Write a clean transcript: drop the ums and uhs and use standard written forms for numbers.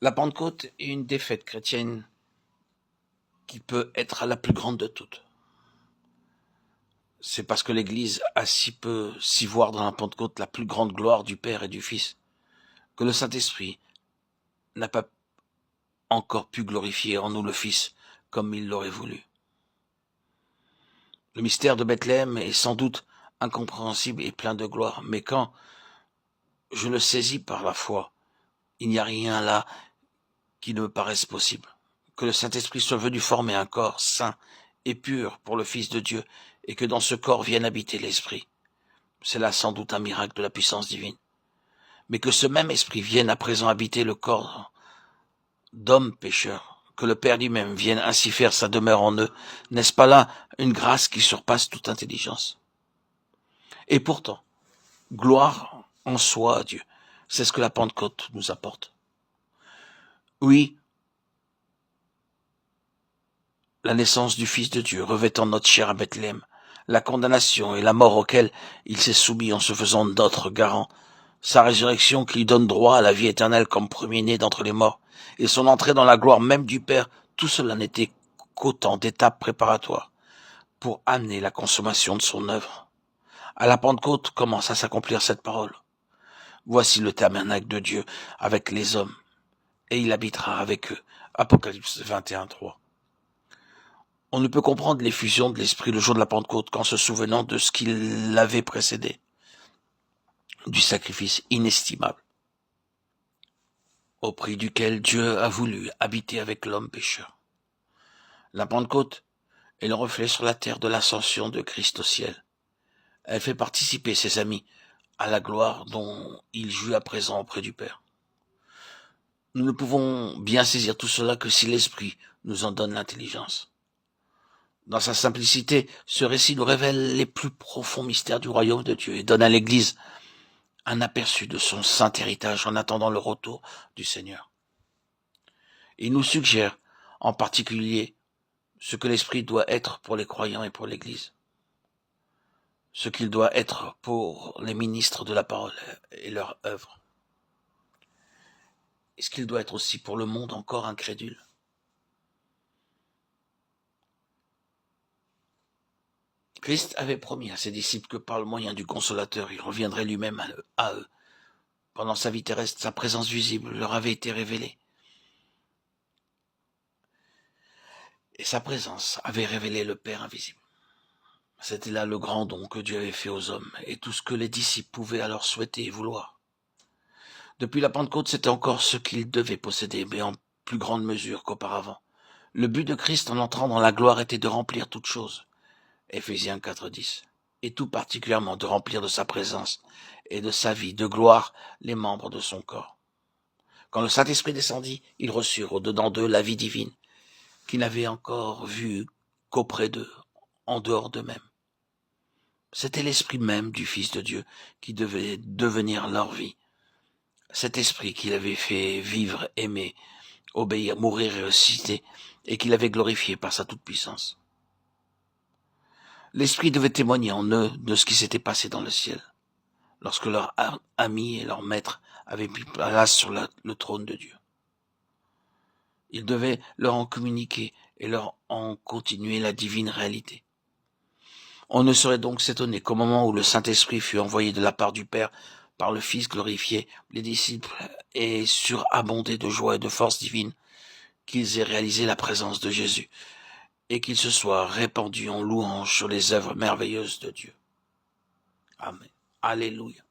La Pentecôte est une des fêtes chrétiennes qui peut être la plus grande de toutes. C'est parce que l'Église a si peu si voir dans la Pentecôte la plus grande gloire du Père et du Fils, que le Saint-Esprit n'a pas encore pu glorifier en nous le Fils comme il l'aurait voulu. Le mystère de Bethléem est sans doute incompréhensible et plein de gloire, mais quand je le saisis par la foi, il n'y a rien là qui ne me paraisse possible. Que le Saint-Esprit soit venu former un corps saint et pur pour le Fils de Dieu, et que dans ce corps vienne habiter l'Esprit. C'est là sans doute un miracle de la puissance divine. Mais que ce même Esprit vienne à présent habiter le corps d'hommes pécheurs, que le Père lui-même vienne ainsi faire sa demeure en eux, n'est-ce pas là une grâce qui surpasse toute intelligence? Et pourtant, gloire en soi à Dieu, c'est ce que la Pentecôte nous apporte. Oui, la naissance du Fils de Dieu revêtant notre chair à Bethléem, la condamnation et la mort auxquelles il s'est soumis en se faisant notre garant, sa résurrection qui lui donne droit à la vie éternelle comme premier-né d'entre les morts, et son entrée dans la gloire même du Père, tout cela n'était qu'autant d'étapes préparatoires pour amener la consommation de son œuvre. À la Pentecôte commence à s'accomplir cette parole. Voici le tabernacle de Dieu avec les hommes, et il habitera avec eux. Apocalypse 21:3. On ne peut comprendre l'effusion de l'Esprit le jour de la Pentecôte qu'en se souvenant de ce qui l'avait précédé, du sacrifice inestimable, au prix duquel Dieu a voulu habiter avec l'homme pécheur. La Pentecôte est le reflet sur la terre de l'ascension de Christ au ciel. Elle fait participer ses amis à la gloire dont il jouit à présent auprès du Père. Nous ne pouvons bien saisir tout cela que si l'Esprit nous en donne l'intelligence. Dans sa simplicité, ce récit nous révèle les plus profonds mystères du royaume de Dieu et donne à l'Église un aperçu de son saint héritage en attendant le retour du Seigneur. Il nous suggère en particulier ce que l'Esprit doit être pour les croyants et pour l'Église, ce qu'il doit être pour les ministres de la parole et leur œuvre, et ce qu'il doit être aussi pour le monde encore incrédule. Christ avait promis à ses disciples que par le moyen du Consolateur, il reviendrait lui-même à eux. Pendant sa vie terrestre, sa présence visible leur avait été révélée. Et sa présence avait révélé le Père invisible. C'était là le grand don que Dieu avait fait aux hommes, et tout ce que les disciples pouvaient alors souhaiter et vouloir. Depuis la Pentecôte, c'était encore ce qu'ils devaient posséder, mais en plus grande mesure qu'auparavant. Le but de Christ en entrant dans la gloire était de remplir toutes choses. Éphésiens 4:10. Et tout particulièrement de remplir de sa présence et de sa vie de gloire les membres de son corps. Quand le Saint-Esprit descendit, ils reçurent au-dedans d'eux la vie divine, qu'ils n'avaient encore vue qu'auprès d'eux, en dehors d'eux-mêmes. C'était l'Esprit même du Fils de Dieu qui devait devenir leur vie. Cet Esprit qu'il avait fait vivre, aimer, obéir, mourir et ressusciter, et qu'il avait glorifié par sa toute-puissance. L'Esprit devait témoigner en eux de ce qui s'était passé dans le ciel, lorsque leur ami et leur maître avaient pris place sur le trône de Dieu. Il devait leur en communiquer et leur en continuer la divine réalité. On ne saurait donc s'étonner qu'au moment où le Saint-Esprit fut envoyé de la part du Père par le Fils glorifié, les disciples aient surabondé de joie et de force divine, qu'ils aient réalisé la présence de Jésus, et qu'ils se soient répandus en louange sur les œuvres merveilleuses de Dieu. Amen. Alléluia.